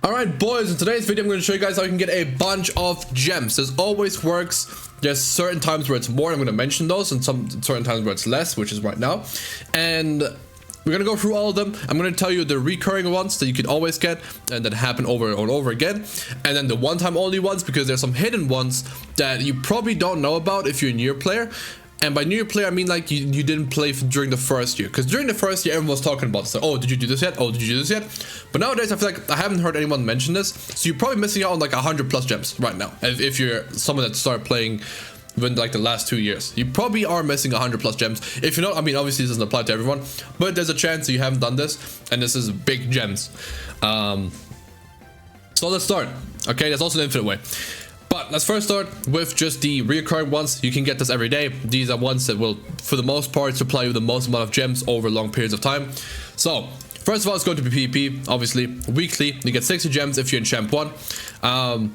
Alright boys, in today's video I'm going to show you guys how you can get a bunch of gems. This always works. There's certain times where it's more, I'm going to mention those, and some certain times where it's less, which is right now. And we're going to go through all of them. I'm going to tell you the recurring ones that you can always get and that happen over and over again. And then the one-time only ones, because there's some hidden ones that you probably don't know about if you're a new player. And by new player, I mean like you didn't play during the first year. Because during the first year, everyone was talking about it. So, oh, did you do this yet? Oh, did you do this yet? But nowadays, I feel like I haven't heard anyone mention this. So you're probably missing out on like 100 plus gems right now. If you're someone that started playing within like the last 2 years. You probably are missing 100 plus gems. If you're not, I mean, obviously this doesn't apply to everyone. But there's a chance that you haven't done this. And this is big gems. So let's start. Okay, there's also an infinite way. But let's first start with just the recurring ones. You can get this every day. These are ones that will, for the most part, supply you the most amount of gems over long periods of time. So, first of all, it's going to be PvP. Obviously, weekly, you get 60 gems if you're in Champ 1.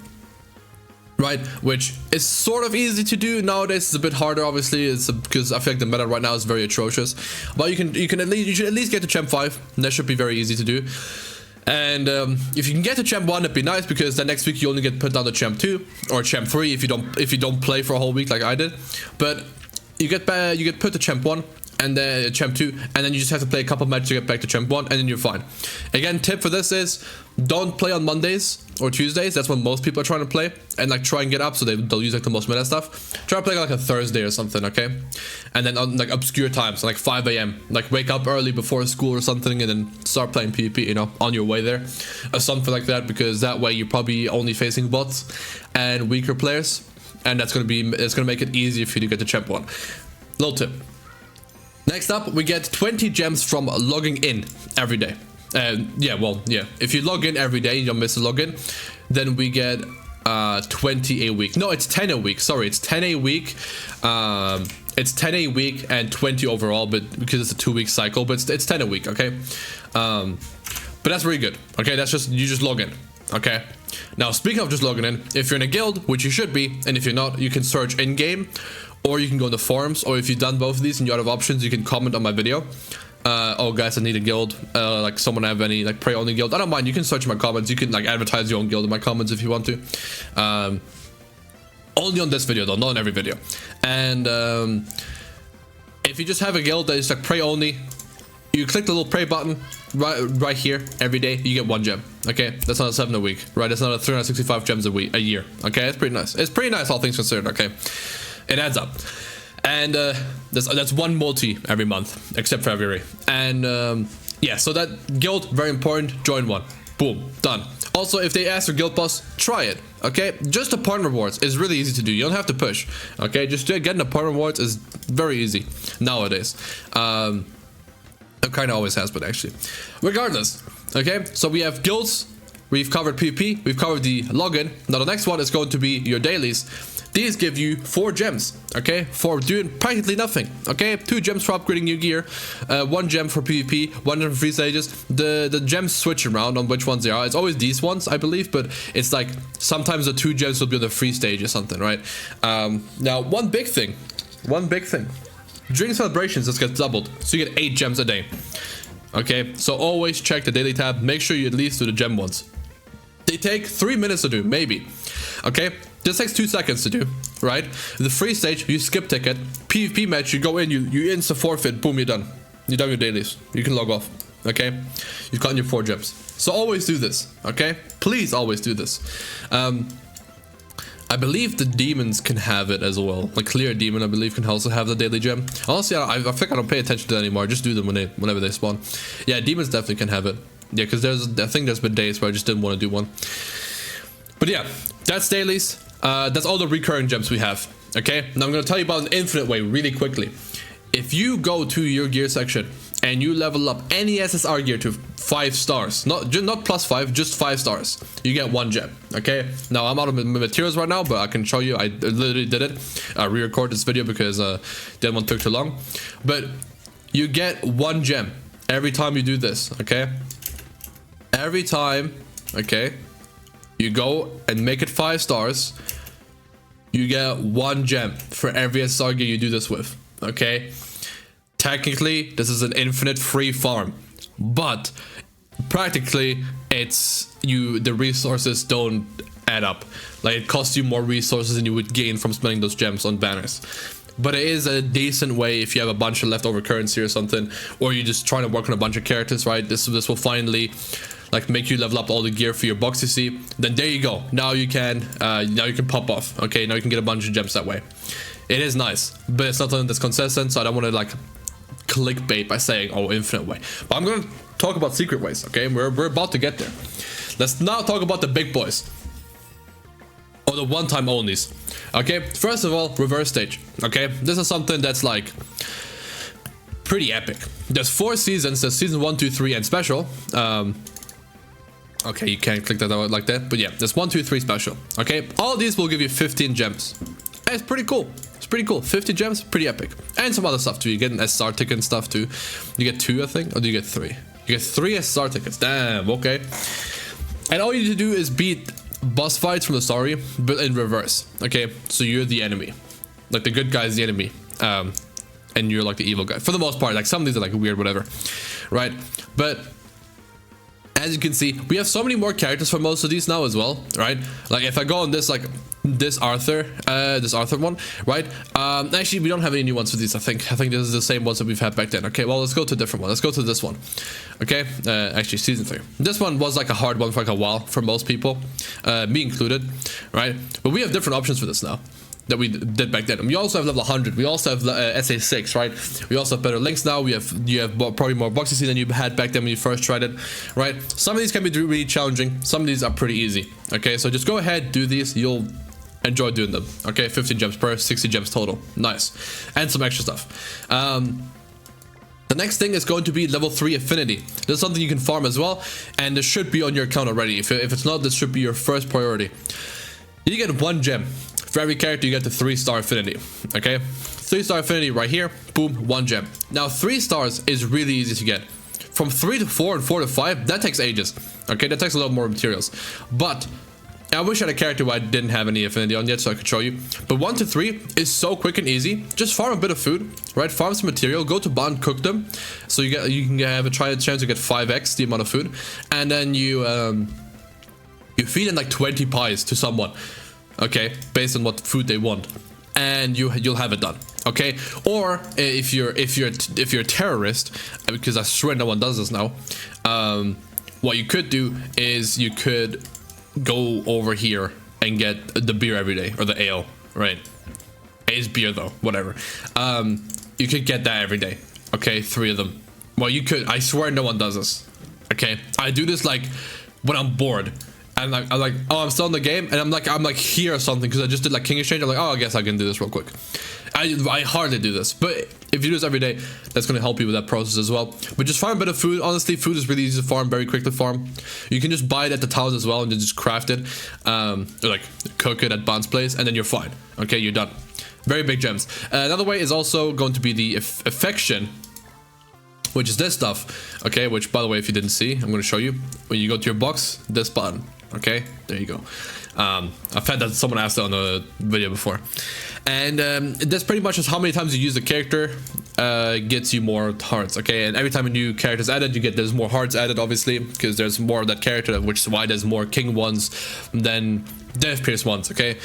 Right, which is sort of easy to do. Nowadays, it's a bit harder, obviously. It's because I feel like the meta right now is very atrocious. But you should at least get to Champ 5. That should be very easy to do. And if you can get to Champ 1, it'd be nice, because then next week you only get put down to Champ 2 or Champ 3 if you don't play for a whole week like I did. But you get put to Champ 1 and then Champ 2, and then you just have to play a couple matches to get back to Champ 1, and then you're fine. Again, tip for this is don't play on Mondays or Tuesdays. That's when most people are trying to play, and like try and get up, so they'll use like the most meta stuff. Try to play like a Thursday or something, okay? And then on like obscure times, like 5 AM, like wake up early before school or something, and then start playing PvP, you know, on your way there, or something like that, because that way you're probably only facing bots and weaker players, and it's gonna make it easier for you to get to Champ 1. Little tip. Next up, we get 20 gems from logging in every day. If you log in every day, you don't miss a login, then we get 20 a week. No, it's 10 a week. Sorry, it's 10 a week. It's 10 a week and 20 overall, but because it's a 2-week cycle, but it's 10 a week, okay? But that's really good, okay? That's just, you just log in, okay? Now, speaking of just logging in, if you're in a guild, which you should be, and if you're not, you can search in-game, or you can go in the forums, or if you've done both of these and you're out of options, you can comment on my video. Oh guys, I need a guild, like someone have any like pray only guild. I don't mind, you can search my comments, you can like advertise your own guild in my comments if you want to. Only on this video though, not on every video. And if you just have a guild that is like pray only, you click the little pray button right here every day, you get 1 gem. Okay, that's not a 7 a week, right? That's not a 365 gems a year. Okay, it's pretty nice. It's pretty nice, all things considered. Okay, it adds up. And that's 1 multi every month, except February. And yeah, so that guild, very important. Join one. Boom, done. Also, if they ask for guild pass, try it. Okay, just the point rewards is really easy to do. You don't have to push. Okay, just getting the point rewards is very easy nowadays. It kind of always has been, actually. Regardless, okay, so we have guilds. We've covered PvP. We've covered the login. Now the next one is going to be your dailies. These give you 4 gems, okay, for doing practically nothing, okay? 2 gems for upgrading your gear, 1 gem for PvP, 1 gem for free stages. The gems switch around on which ones they are. It's always these ones, I believe, but it's like sometimes the 2 gems will be on the free stage or something, right? Now, one big thing. During celebrations, this gets doubled, so you get 8 gems a day, okay? So always check the daily tab. Make sure you at least do the gem ones. They take 3 minutes to do, maybe. Okay, this takes 2 seconds to do, right? The free stage, you skip ticket. PvP match, you go in, you insta forfeit, boom, you're done. You're done your dailies. You can log off, okay? You've gotten your 4 gems. So always do this, okay? Please always do this. I believe the demons can have it as well. Like Clear Demon, I believe, can also have the daily gem. Honestly, I think I don't pay attention to that anymore. Just do them whenever they spawn. Yeah, demons definitely can have it. Yeah, because I think there's been days where I just didn't want to do one. But yeah, that's dailies. That's all the recurring gems we have. Okay, now I'm going to tell you about an infinite way really quickly. If you go to your gear section and you level up any SSR gear to 5 stars, not +5, just 5 stars, you get 1 gem. Okay, now I'm out of materials right now, but I can show you. I literally did it. I re-recorded this video because that one took too long. But you get 1 gem every time you do this. Okay, every time. Okay, you go and make it 5 stars, you get 1 gem for every SR gear you do this with, okay? Technically, this is an infinite free farm, but practically the resources don't add up. Like, it costs you more resources than you would gain from spending those gems on banners. But it is a decent way if you have a bunch of leftover currency or something, or you're just trying to work on a bunch of characters, right? This will finally like make you level up all the gear for your box, you see. Then there you go. Now you can pop off. Okay, now you can get a bunch of gems that way. It is nice, but it's not something that's consistent, so I don't want to like clickbait by saying, oh, infinite way. But I'm gonna talk about secret ways. Okay, we're about to get there. Let's now talk about the big boys, or the one-time onlys. Okay, first of all, reverse stage. Okay, this is something that's like pretty epic. There's 4 seasons. There's season 1, 2, 3, and special. Okay, you can't click that out like that, but yeah, there's 1, 2, 3 special. Okay, all of these will give you 15 gems. And it's pretty cool. It's pretty cool. 50 gems, pretty epic. And some other stuff too. You get an SR ticket and stuff too. You get 2, I think, or do you get 3? You get 3 SR tickets. Damn. Okay. And all you need to do is beat boss fights from the story, but in reverse. Okay, so you're the enemy, like the good guy is the enemy, and you're like the evil guy for the most part. Like some of these are like weird, whatever, right? But as you can see, we have so many more characters for most of these now as well, right? Like if I go on this, like this Arthur one, right? Actually, we don't have any new ones for these. I think this is the same ones that we've had back then. Okay, well, let's go to a different one. Let's go to this one. Okay, actually season 3. This one was like a hard one for like a while for most people, me included, right? But we have different options for this now that we did back then. And we also have level 100. We also have SA6, right? We also have better links now. You have probably more boxes than you had back then when you first tried it, right? Some of these can be really challenging. Some of these are pretty easy. Okay, so just go ahead, do these. You'll enjoy doing them. Okay, 15 gems per, 60 gems total. Nice. And some extra stuff. The next thing is going to be level 3 Affinity. This is something you can farm as well, and this should be on your account already. If it's not, this should be your first priority. You get 1 gem. For every character, you get the 3-star Affinity. Okay? 3-star Affinity right here. Boom, 1 gem. Now, 3 stars is really easy to get. From 3 to 4 and 4 to 5, that takes ages. Okay? That takes a lot more materials. But I wish I had a character where I didn't have any Affinity on yet, so I could show you. But 1 to 3 is so quick and easy. Just farm a bit of food, right? Farm some material, go to bond, cook them, so you can have a chance to get 5x the amount of food, and then you feed in like 20 pies to someone, okay, based on what food they want, and you'll have it done. Okay, or if you're a terrorist, because I swear no one does this now, what you could do is you could go over here and get the beer every day, or the ale, right? It's beer though, whatever. You could get that every day. Okay, 3 of them. Well, you could. I swear no one does this. Okay, I do this like when I'm bored, and I'm like, oh, I'm still in the game, and I'm like here or something, because I just did like King Exchange. I'm like, oh, I guess I can do this real quick. I hardly do this, but if you do this every day, that's going to help you with that process as well. But just farm a bit of food. Honestly, food is really easy to farm, very quick to farm. You can just buy it at the towns as well and just craft it, or like cook it at Bond's place, and then you're fine. Okay, you're done. Very big gems. Another way is also going to be the affection, which is this stuff. Okay, which by the way, if you didn't see, I'm going to show you. When you go to your box, this button. Okay, there you go. I've had that someone asked it on a video before, and that's pretty much just how many times you use the character gets you more hearts. Okay, and every time a new character is added, there's more hearts added, obviously, because there's more of that character, which is why there's more king ones than Death Pierce ones. Okay,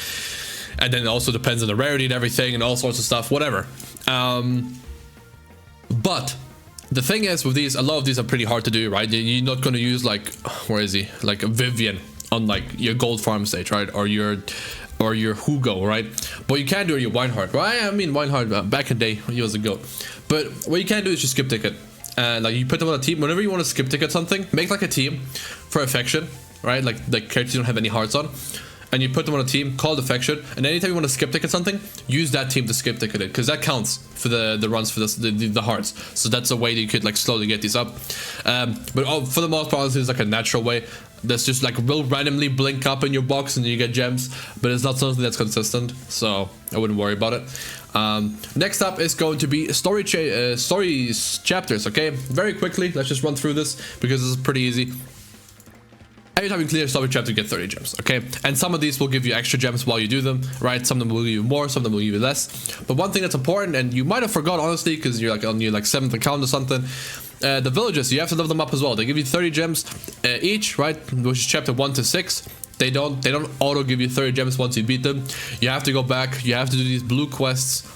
and then it also depends on the rarity and everything and all sorts of stuff, whatever. But the thing is, with these, a lot of these are pretty hard to do, right? You're not going to use like, where is he? Like a Vivian on like your gold farm stage, right? Or your Hugo, right? But you can do your Weinhardt. Well, I mean Weinhardt back in the day, he was a goat. But what you can do is just skip ticket, and like you put them on a team. Whenever you want to skip ticket something, make like a team for affection, right? Like the characters you don't have any hearts on, and you put them on a team called affection, and anytime you want to skip ticket something, use that team to skip ticket it, because that counts for the runs for the hearts. So that's a way that you could like slowly get these up. But for the most part, it's like a natural way. That's just like will randomly blink up in your box and you get gems, but it's not something that's consistent, so I wouldn't worry about it. Next up is going to be story chapters. Okay, very quickly, let's just run through this because this is pretty easy. Every time you clear a story chapter, you get 30 gems, okay? And some of these will give you extra gems while you do them, right? Some of them will give you more, some of them will give you less. But one thing that's important, and you might have forgot, honestly, because you're like on your like 7th account or something, the villages, you have to level them up as well. They give you 30 gems each, right? Which is chapter 1 to 6. They don't auto give you 30 gems once you beat them. You have to go back. You have to do these blue quests.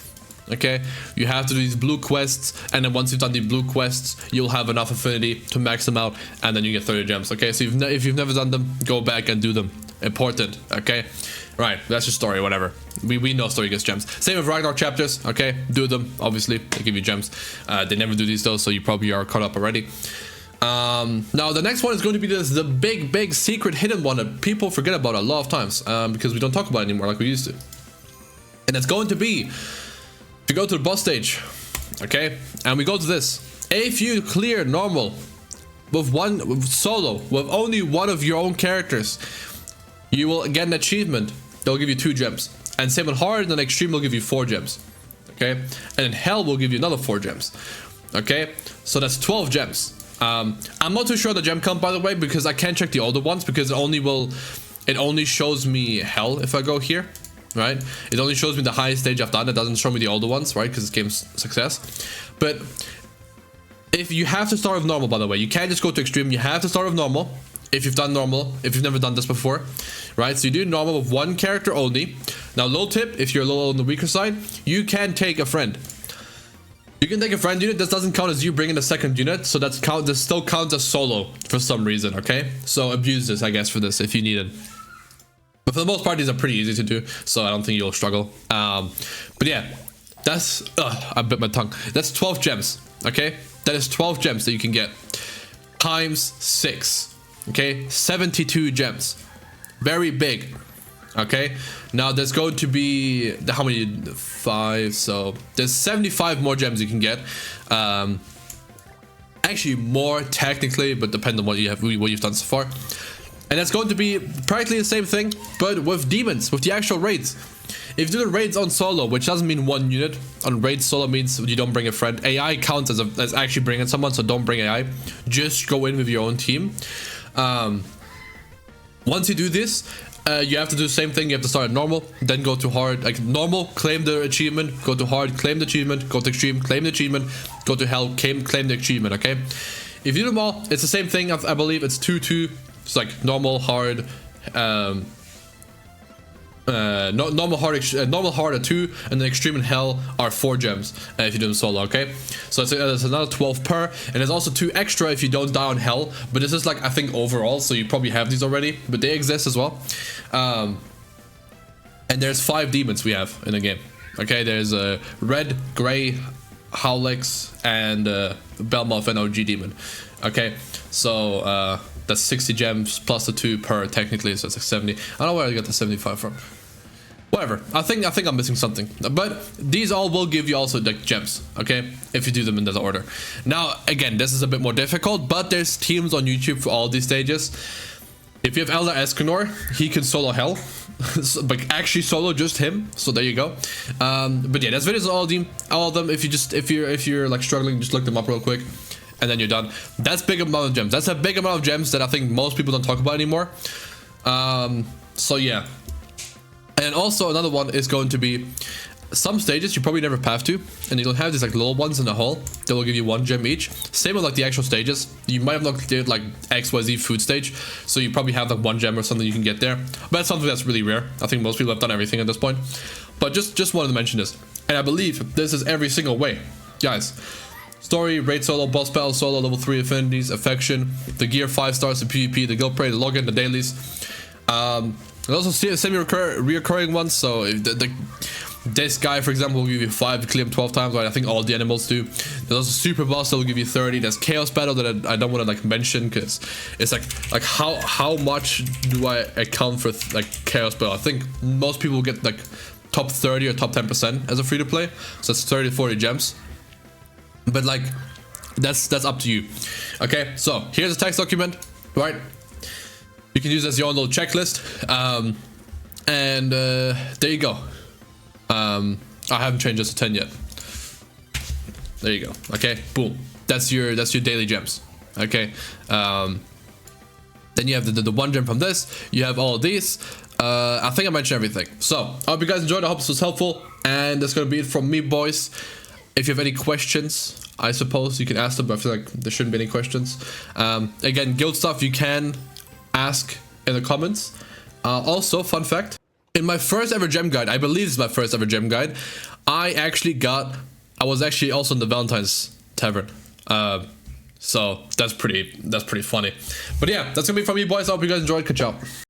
Okay, you have to do these blue quests, and then once you've done the blue quests, you'll have enough affinity to max them out, and then you get 30 gems. Okay, so if you've never done them, go back and do them. Important. Okay, right, that's your story. Whatever, we know story gets gems. Same with Ragnarok chapters. Okay, do them. Obviously they give you gems. They never do these though, so you probably are caught up already. Now the next one is going to be the big secret hidden one that people forget about a lot of times, because we don't talk about it anymore like we used to, and it's going to be, you go to the boss stage, okay, and we go to this. If you clear normal with solo with only one of your own characters, you will get an achievement. They'll give you 2 gems, and same with hard and extreme will give you 4 gems, okay, and then hell will give you another 4 gems, okay, so that's 12 gems. I'm not too sure on the gem count, by the way, because I can't check the older ones, because it only shows me hell if I go here. Right, it only shows me the highest stage I've done. It doesn't show me the older ones, right, because it's game's success. But if you have to start with normal, by the way, you can't just go to extreme. You have to start with normal if you've done normal, if you've never done this before, right? So you do normal with 1 character only. Now, little tip, if you're a little on the weaker side, you can take a friend. You can take a friend unit. This doesn't count as you bringing a second unit, so this still counts as solo for some reason, okay? So abuse this, I guess, for this if you need it. But for the most part, these are pretty easy to do, so I don't think you'll struggle. But yeah, that's... I bit my tongue. That's 12 gems, okay? That is 12 gems that you can get. Times 6, okay? 72 gems. Very big, okay? Now, there's going to be... How many? 5, so... There's 75 more gems you can get. Actually, more technically, but depend on what you've done so far. And that's going to be practically the same thing, but with demons, with the actual raids. If you do the raids on solo, which doesn't mean 1 unit, on raids solo means you don't bring a friend. AI counts as actually bringing someone, so don't bring AI. Just go in with your own team. Once you do this, you have to do the same thing. You have to start at normal, then go to hard. Like normal, claim the achievement, go to hard, claim the achievement, go to extreme, claim the achievement, go to hell, claim the achievement, okay? If you do them all, it's the same thing. I believe it's 2-2. It's like normal, hard, normal hard are 2, and then extreme and hell are 4 gems if you do them solo, okay? So it's another 12 per, and there's also 2 extra if you don't die on hell, but this is like, I think, overall, so you probably have these already, but they exist as well. And there's 5 demons we have in the game, okay? There's a red, gray, Howlex, and Belmoth and OG demon, okay? So that's 60 gems plus the 2 per technically, so it's like 70. I don't know where I got the 75 from. Whatever. I think I'm missing something. But these all will give you also the gems, okay? If you do them in that order. Now, again, this is a bit more difficult, but there's teams on YouTube for all these stages. If you have Elder Escanor, he can solo hell. But actually solo just him. So there you go. But yeah, there's videos on all of them. If you're like struggling, just look them up real quick. And then you're done. That's big amount of gems. That's a big amount of gems that I think most people don't talk about anymore. So yeah. And also another one is going to be some stages you probably never path to, and you'll have these like little ones in the hole that will give you 1 gem each. Same with like the actual stages. You might have not cleared like XYZ food stage, so you probably have like 1 gem or something you can get there. But that's something that's really rare. I think most people have done everything at this point. But just wanted to mention this. And I believe this is every single way. Guys. Story, raid solo, boss battle solo, level 3 affinities, affection, the gear 5 stars, the PvP, the guild parade, the login, the dailies. And also semi-reoccurring ones, so if this guy, for example, will give you 5 to clear him 12 times, right? I think all the animals do. There's also super boss that will give you 30. There's chaos battle that I don't want to like mention, because it's like how much do I account for like chaos battle? I think most people get like top 30 or top 10% as a free to play, so that's 30 to 40 gems. But like that's up to you. Okay, so here's a text document, right? You can use it as your own little checklist. And there you go. I haven't changed this to 10 yet. There you go. Okay, boom. That's your daily gems. Okay. Then you have the 1 gem from this. You have all of these. I think I mentioned everything. So I hope you guys enjoyed. I hope this was helpful. And that's gonna be it from me, boys. If you have any questions, I suppose you can ask them, but I feel like there shouldn't be any questions. Again, guild stuff you can ask in the comments. Also, fun fact, in my first ever gem guide, I believe it's my first ever gem guide, I was actually also in the Valentine's Tavern. So that's pretty funny. But yeah, that's gonna be from me, boys. I hope you guys enjoyed. Ciao.